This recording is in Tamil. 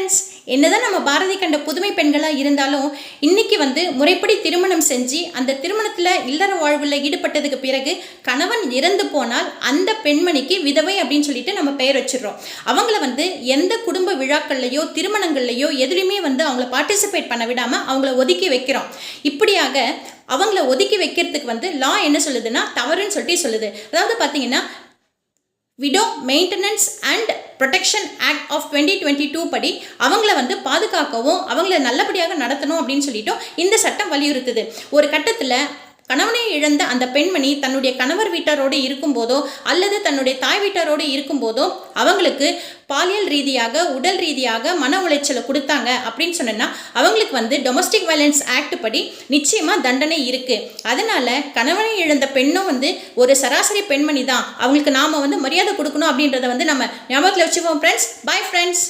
ஃப்ரெண்ட்ஸ், என்னதான் நம்ம பாரதி கண்ட புதுமை பெண்களாக இருந்தாலும் இன்னைக்கு முறைப்படி திருமணம் செஞ்சு அந்த திருமணத்தில் இல்லற வாழ்வில் ஈடுபட்டதுக்கு பிறகு கணவன் இறந்து போனால் அந்த பெண்மணிக்கு விதவை அப்படின்னு சொல்லிட்டு நம்ம பெயர் வச்சிடறோம். அவங்கள எந்த குடும்ப விழாக்கள்லையோ திருமணங்கள்லையோ எதுலையுமே அவங்கள பார்ட்டிசிபேட் பண்ண விடாமல் அவங்கள ஒதுக்கி வைக்கிறோம். இப்படியாக அவங்கள ஒதுக்கி வைக்கிறதுக்கு லா என்ன சொல்லுதுன்னா தவறுன்னு சொல்லிட்டு சொல்லுது. அதாவது பார்த்தீங்கன்னா widow maintenance and protection act of 2022 படி அவங்கள பாதுகாக்கவும் அவங்கள நல்லபடியாக நடத்தணும் அப்படின்னு சொல்லிட்டு இந்த சட்டம் வலியுறுத்துது. ஒரு கட்டத்தில் கணவனை இழந்த அந்த பெண்மணி தன்னுடைய கணவர் வீட்டாரோடு இருக்கும்போதோ அல்லது தன்னுடைய தாய் வீட்டாரோடு இருக்கும்போதோ அவங்களுக்கு பாலியல் ரீதியாக உடல் ரீதியாக மன உளைச்சலை கொடுத்தாங்க அப்படின்னு சொன்னா அவங்களுக்கு டொமஸ்டிக் வயலன்ஸ் ஆக்ட் படி நிச்சயமாக தண்டனை இருக்குது. அதனால கணவனை இழந்த பெண்ணும் ஒரு சராசரி பெண்மணி தான். அவங்களுக்கு நாம் மரியாதை கொடுக்கணும் அப்படின்றத நம்ம ஞாபகத்தில் வச்சுப்போம் ஃப்ரெண்ட்ஸ். Bye friends.